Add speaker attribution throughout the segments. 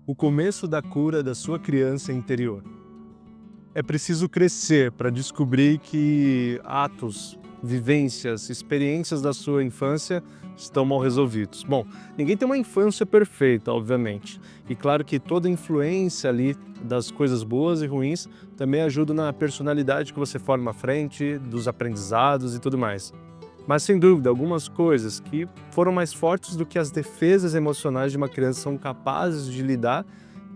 Speaker 1: o começo da cura da sua criança interior. É preciso crescer para descobrir que atos, vivências, experiências da sua infância estão mal resolvidos. Bom, ninguém tem uma infância perfeita, obviamente. E claro que toda influência ali das coisas boas e ruins também ajuda na personalidade que você forma à frente, dos aprendizados e tudo mais. Mas sem dúvida, algumas coisas que foram mais fortes do que as defesas emocionais de uma criança são capazes de lidar,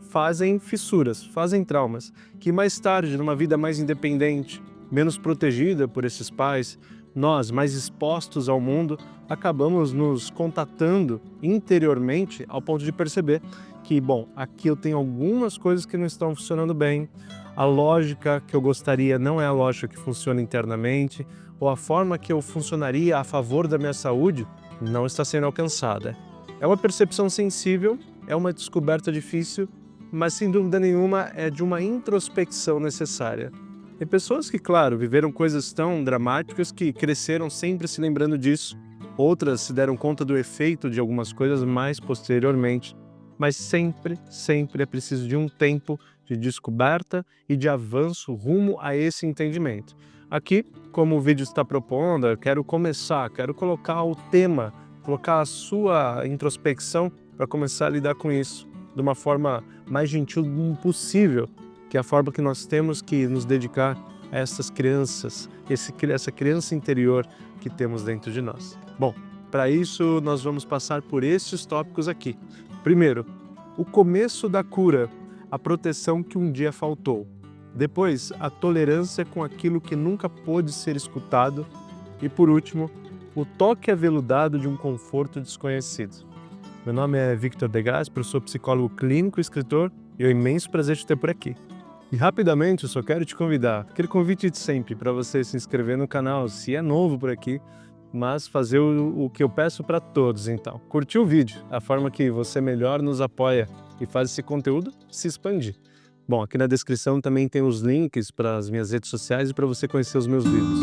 Speaker 1: fazem fissuras, fazem traumas, que mais tarde, numa vida mais independente, menos protegida por esses pais, nós, mais expostos ao mundo, acabamos nos contatando interiormente ao ponto de perceber que, bom, aqui eu tenho algumas coisas que não estão funcionando bem, a lógica que eu gostaria não é a lógica que funciona internamente, ou a forma que eu funcionaria a favor da minha saúde não está sendo alcançada. É uma percepção sensível, é uma descoberta difícil, mas sem dúvida nenhuma é de uma introspecção necessária. Tem pessoas que, claro, viveram coisas tão dramáticas que cresceram sempre se lembrando disso. Outras se deram conta do efeito de algumas coisas mais posteriormente. Mas sempre, sempre é preciso de um tempo de descoberta e de avanço rumo a esse entendimento. Aqui, como o vídeo está propondo, eu quero colocar o tema, colocar a sua introspecção para começar a lidar com isso de uma forma mais gentil possível, que é a forma que nós temos que nos dedicar a essas crianças, essa criança interior que temos dentro de nós. Bom, para isso nós vamos passar por esses tópicos aqui. Primeiro, o começo da cura, a proteção que um dia faltou. Depois, a tolerância com aquilo que nunca pôde ser escutado. E por último, o toque aveludado de um conforto desconhecido. Meu nome é Victor De Gasperi, eu sou psicólogo clínico e escritor e é um imenso prazer te ter por aqui. E rapidamente eu só quero te convidar, aquele convite de sempre para você se inscrever no canal, se é novo por aqui, mas fazer o que eu peço para todos então. Curtir o vídeo, a forma que você melhor nos apoia e faz esse conteúdo se expandir. Bom, aqui na descrição também tem os links para as minhas redes sociais e para você conhecer os meus livros.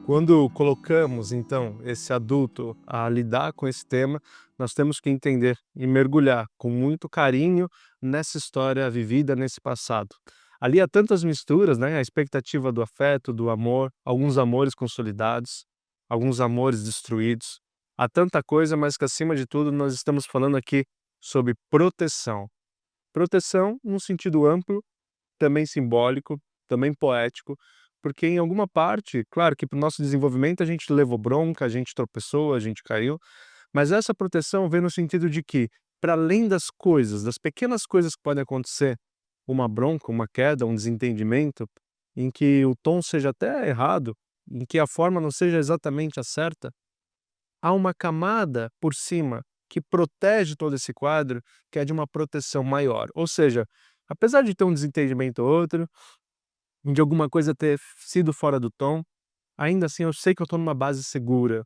Speaker 1: Quando colocamos, então, esse adulto a lidar com esse tema, nós temos que entender e mergulhar com muito carinho nessa história vivida nesse passado. Ali há tantas misturas, né? A expectativa do afeto, do amor, alguns amores consolidados, alguns amores destruídos. Há tanta coisa, mas que acima de tudo nós estamos falando aqui sobre proteção. Proteção num sentido amplo, também simbólico, também poético, porque em alguma parte, claro que para o nosso desenvolvimento a gente levou bronca, a gente tropeçou, a gente caiu, mas essa proteção vem no sentido de que, para além das coisas, das pequenas coisas que podem acontecer, uma bronca, uma queda, um desentendimento, em que o tom seja até errado, em que a forma não seja exatamente a certa, há uma camada por cima que protege todo esse quadro, que é de uma proteção maior. Ou seja, apesar de ter um desentendimento ou outro, de alguma coisa ter sido fora do tom, ainda assim eu sei que eu estou numa base segura,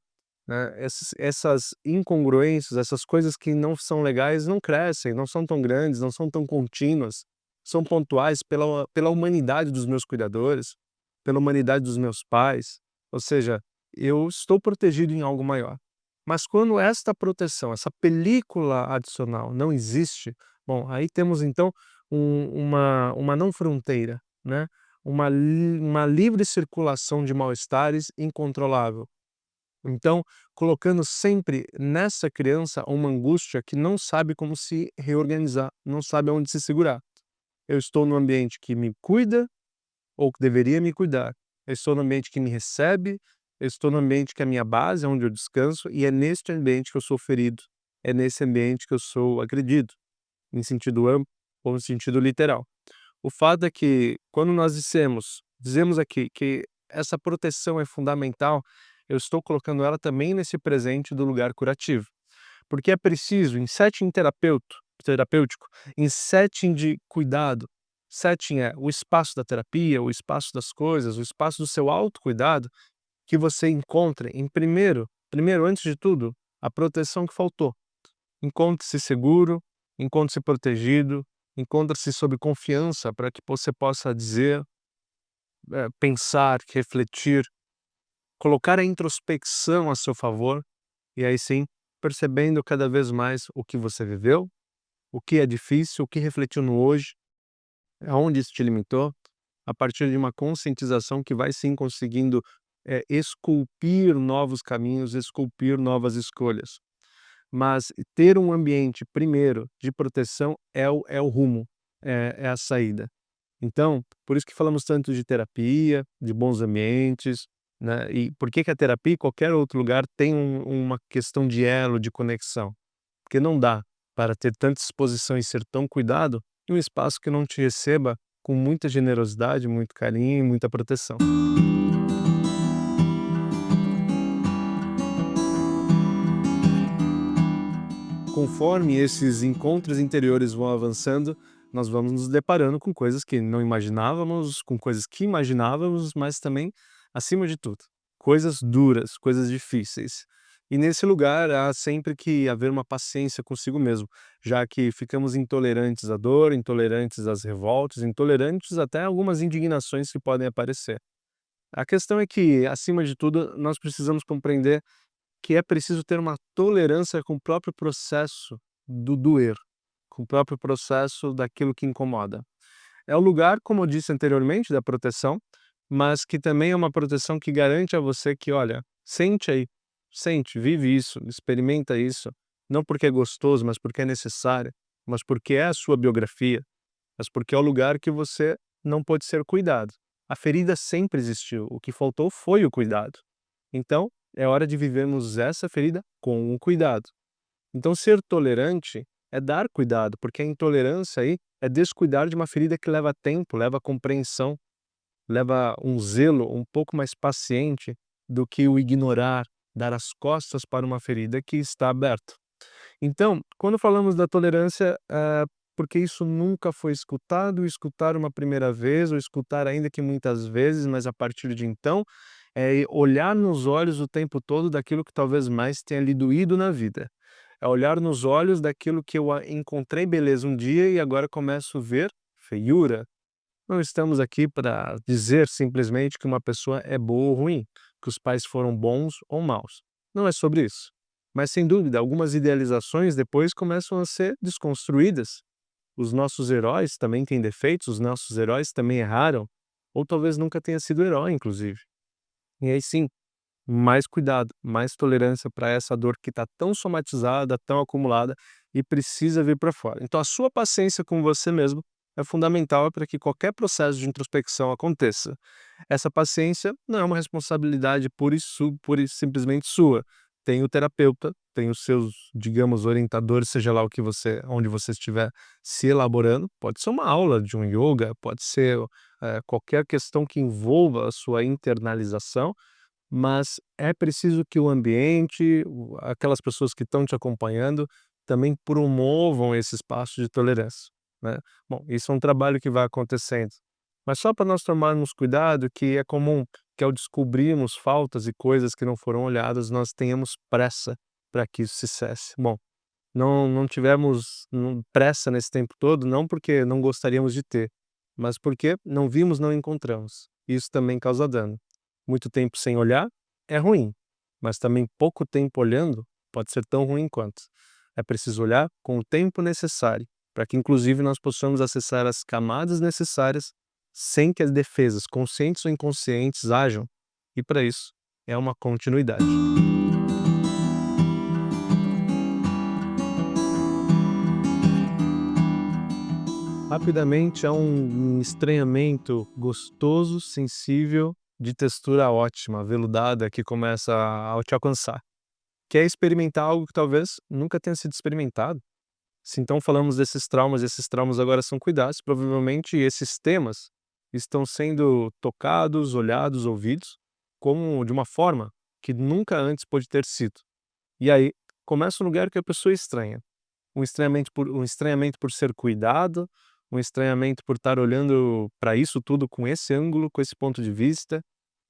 Speaker 1: né. Essas incongruências, essas coisas que não são legais não crescem, não são tão grandes, não são tão contínuas, são pontuais pela humanidade dos meus cuidadores, pela humanidade dos meus pais, ou seja, eu estou protegido em algo maior. Mas quando esta proteção, essa película adicional não existe, bom, aí temos então uma não fronteira, né, uma livre circulação de mal-estares incontrolável. Então, colocando sempre nessa criança uma angústia que não sabe como se reorganizar, não sabe aonde se segurar. Eu estou num ambiente que me cuida ou que deveria me cuidar. Eu estou no ambiente que me recebe, eu estou no ambiente que é a minha base, é onde eu descanso, e é neste ambiente que eu sou ferido. É nesse ambiente que eu sou agredido, em sentido amplo ou no sentido literal. O fato é que quando nós dizemos aqui que essa proteção é fundamental, eu estou colocando ela também nesse presente do lugar curativo. Porque é preciso, em setting terapêutico, em setting de cuidado, setting é o espaço da terapia, o espaço das coisas, o espaço do seu autocuidado, que você encontre em primeiro, antes de tudo, a proteção que faltou. Encontre-se seguro, encontre-se protegido, encontre-se sob confiança para que você possa dizer, pensar, refletir, colocar a introspecção a seu favor E aí sim, percebendo cada vez mais o que você viveu, o que é difícil, o que refletiu no hoje, aonde isso te limitou, a partir de uma conscientização que vai sim conseguindo, esculpir novos caminhos, esculpir novas escolhas. Mas ter um ambiente, primeiro, de proteção é o rumo, é a saída. Então, por isso que falamos tanto de terapia, de bons ambientes, né, e por que que a terapia e qualquer outro lugar tem uma questão de elo, de conexão? Porque não dá para ter tanta exposição e ser tão cuidado em um espaço que não te receba com muita generosidade, muito carinho e muita proteção. Conforme esses encontros interiores vão avançando, nós vamos nos deparando com coisas que não imaginávamos, com coisas que imaginávamos, mas também, acima de tudo, coisas duras, coisas difíceis. E nesse lugar há sempre que haver uma paciência consigo mesmo, já que ficamos intolerantes à dor, intolerantes às revoltas, intolerantes até a algumas indignações que podem aparecer. A questão é que, acima de tudo, nós precisamos compreender que é preciso ter uma tolerância com o próprio processo do doer, com o próprio processo daquilo que incomoda. É o lugar, como eu disse anteriormente, da proteção, mas que também é uma proteção que garante a você que, olha, sente aí, sente, vive isso, experimenta isso, não porque é gostoso, mas porque é necessário, mas porque é a sua biografia, mas porque é o lugar que você não pode ser cuidado. A ferida sempre existiu, o que faltou foi o cuidado. Então, é hora de vivermos essa ferida com o cuidado. Então, ser tolerante é dar cuidado, porque a intolerância aí é descuidar de uma ferida que leva tempo, leva compreensão, leva um zelo um pouco mais paciente do que o ignorar, dar as costas para uma ferida que está aberta. Então, quando falamos da tolerância, porque isso nunca foi escutado, escutar uma primeira vez, ou escutar ainda que muitas vezes, mas a partir de então, é olhar nos olhos o tempo todo daquilo que talvez mais tenha lhe doído na vida. É olhar nos olhos daquilo que eu encontrei beleza um dia e agora começo a ver feiura. Não estamos aqui para dizer simplesmente que uma pessoa é boa ou ruim, que os pais foram bons ou maus. Não é sobre isso. Mas, sem dúvida, algumas idealizações depois começam a ser desconstruídas. Os nossos heróis também têm defeitos, os nossos heróis também erraram, ou talvez nunca tenha sido herói, inclusive. E aí sim, mais cuidado, mais tolerância para essa dor que está tão somatizada, tão acumulada e precisa vir para fora. Então, a sua paciência com você mesmo é fundamental para que qualquer processo de introspecção aconteça. Essa paciência não é uma responsabilidade pura e simplesmente sua. Tem o terapeuta, tem os seus, digamos, orientadores, seja lá o que você, onde você estiver se elaborando. Pode ser uma aula de um yoga, pode ser qualquer questão que envolva a sua internalização, mas é preciso que o ambiente, aquelas pessoas que estão te acompanhando, também promovam esse espaço de tolerância, né. Bom, isso é um trabalho que vai acontecendo, mas só para nós tomarmos cuidado que é comum que ao descobrirmos faltas e coisas que não foram olhadas, nós tenhamos pressa para que isso se cesse. Bom, não tivemos pressa nesse tempo todo, não porque não gostaríamos de ter, mas porque não vimos, não encontramos. Isso também causa dano. Muito tempo sem olhar é ruim, mas também pouco tempo olhando pode ser tão ruim quanto. É preciso olhar com o tempo necessário, para que inclusive nós possamos acessar as camadas necessárias sem que as defesas, conscientes ou inconscientes, hajam, e para isso é uma continuidade. Rapidamente há um estranhamento gostoso, sensível, de textura ótima, aveludada, que começa a te alcançar. Quer experimentar algo que talvez nunca tenha sido experimentado. Se então falamos desses traumas, esses traumas agora são cuidados, provavelmente esses temas estão sendo tocados, olhados, ouvidos, como de uma forma que nunca antes pôde ter sido. E aí começa um lugar que a pessoa estranha. Um estranhamento por ser cuidado, um estranhamento por estar olhando para isso tudo com esse ângulo, com esse ponto de vista,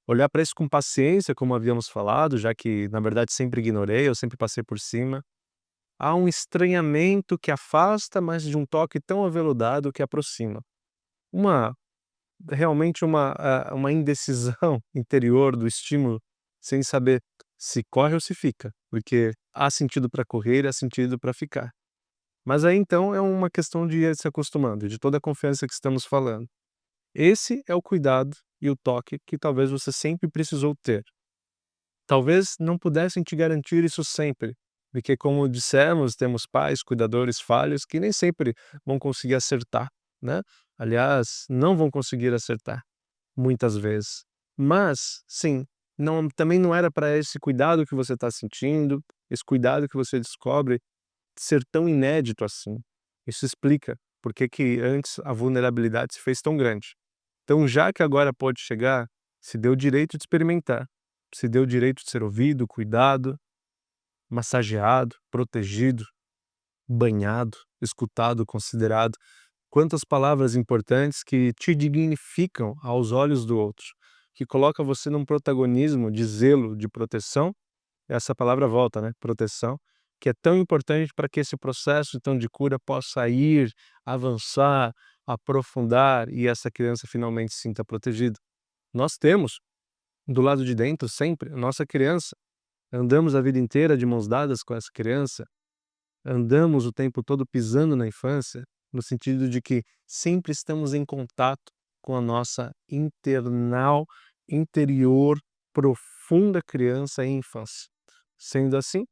Speaker 1: olhar para isso com paciência, como havíamos falado, já que na verdade sempre ignorei, eu sempre passei por cima. Há um estranhamento que afasta, mas de um toque tão aveludado que aproxima. Uma realmente uma indecisão interior do estímulo, sem saber se corre ou se fica, porque há sentido para correr e há sentido para ficar. Mas aí então é uma questão de ir se acostumando, de toda a confiança que estamos falando. Esse é o cuidado e o toque que talvez você sempre precisou ter. Talvez não pudessem te garantir isso sempre, porque como dissemos, temos pais, cuidadores falhos que nem sempre vão conseguir acertar, né? Aliás, não vão conseguir acertar, muitas vezes. Mas, sim, também não era para esse cuidado que você está sentindo, esse cuidado que você descobre, ser tão inédito assim. Isso explica por que que antes a vulnerabilidade se fez tão grande. Então, já que agora pode chegar, se dê o direito de experimentar, se dê o direito de ser ouvido, cuidado, massageado, protegido, banhado, escutado, considerado. Quantas palavras importantes que te dignificam aos olhos do outro, que coloca você num protagonismo de zelo, de proteção. Essa palavra volta, né? Proteção, que é tão importante para que esse processo então de cura possa ir, avançar, aprofundar e essa criança finalmente se sinta protegida. Nós temos do lado de dentro sempre a nossa criança. Andamos a vida inteira de mãos dadas com essa criança, andamos o tempo todo pisando na infância, no sentido de que sempre estamos em contato com a nossa interior, profunda criança e infância. Sendo assim,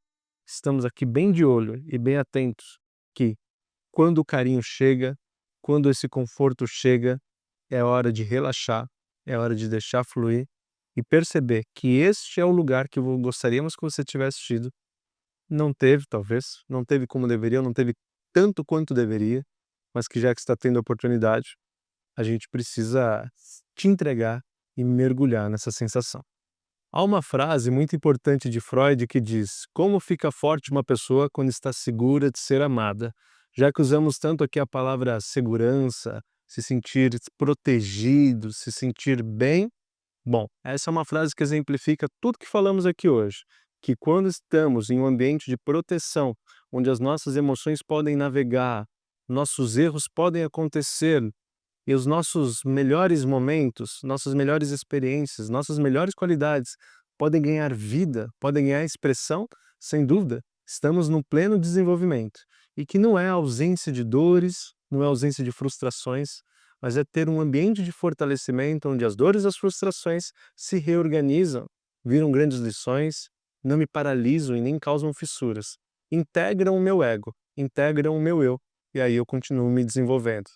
Speaker 1: estamos aqui bem de olho e bem atentos que, quando o carinho chega, quando esse conforto chega, é hora de relaxar, é hora de deixar fluir e perceber que este é o lugar que gostaríamos que você tivesse tido. Não teve, talvez, não teve como deveria, não teve tanto quanto deveria, mas que já que está tendo a oportunidade, a gente precisa te entregar e mergulhar nessa sensação. Há uma frase muito importante de Freud que diz: como fica forte uma pessoa quando está segura de ser amada? Já que usamos tanto aqui a palavra segurança, se sentir protegido, se sentir bem, bom, essa é uma frase que exemplifica tudo que falamos aqui hoje, que quando estamos em um ambiente de proteção, onde as nossas emoções podem navegar, nossos erros podem acontecer, e os nossos melhores momentos, nossas melhores experiências, nossas melhores qualidades podem ganhar vida, podem ganhar expressão, sem dúvida, estamos no pleno desenvolvimento. E que não é ausência de dores, não é ausência de frustrações, mas é ter um ambiente de fortalecimento onde as dores e as frustrações se reorganizam, viram grandes lições, não me paralisam e nem causam fissuras. Integram o meu ego, integram o meu eu, e aí eu continuo me desenvolvendo.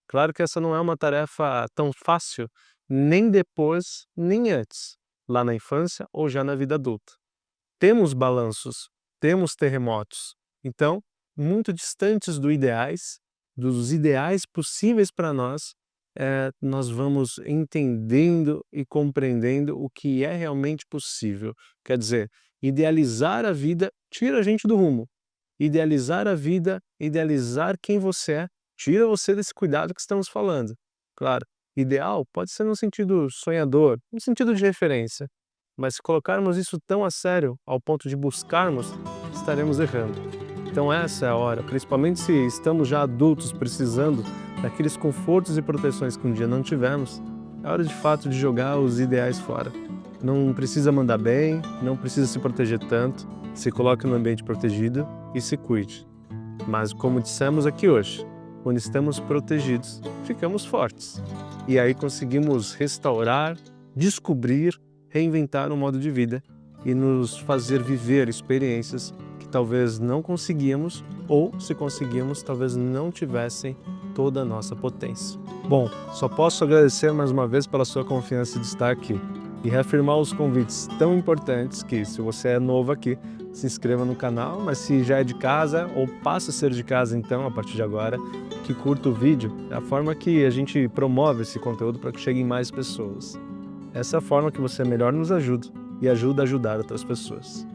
Speaker 1: Claro que essa não é uma tarefa tão fácil, nem depois, nem antes, lá na infância ou já na vida adulta. Temos balanços, temos terremotos, então, muito distantes dos ideais possíveis para nós, nós vamos entendendo e compreendendo o que é realmente possível. Quer dizer, idealizar a vida tira a gente do rumo. Idealizar a vida, idealizar quem você é, tira você desse cuidado que estamos falando. Claro, ideal pode ser no sentido sonhador, no sentido de referência, mas se colocarmos isso tão a sério, ao ponto de buscarmos, estaremos errando. Então essa é a hora, principalmente se estamos já adultos precisando daqueles confortos e proteções que um dia não tivemos, é hora de fato de jogar os ideais fora. Não precisa mandar bem, não precisa se proteger tanto, se coloque no ambiente protegido e se cuide. Mas como dissemos aqui hoje, quando estamos protegidos, ficamos fortes. E aí conseguimos restaurar, descobrir, reinventar um modo de vida e nos fazer viver experiências que talvez não conseguíamos ou, se conseguimos, talvez não tivessem toda a nossa potência. Bom, só posso agradecer mais uma vez pela sua confiança de estar aqui e reafirmar os convites tão importantes que, se você é novo aqui, se inscreva no canal, mas se já é de casa ou passa a ser de casa então, a partir de agora, que curta o vídeo, é a forma que a gente promove esse conteúdo para que cheguem mais pessoas. Essa é a forma que você melhor nos ajuda e ajuda a ajudar outras pessoas.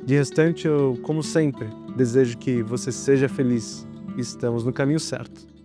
Speaker 1: De restante, eu, como sempre, desejo que você seja feliz e estamos no caminho certo.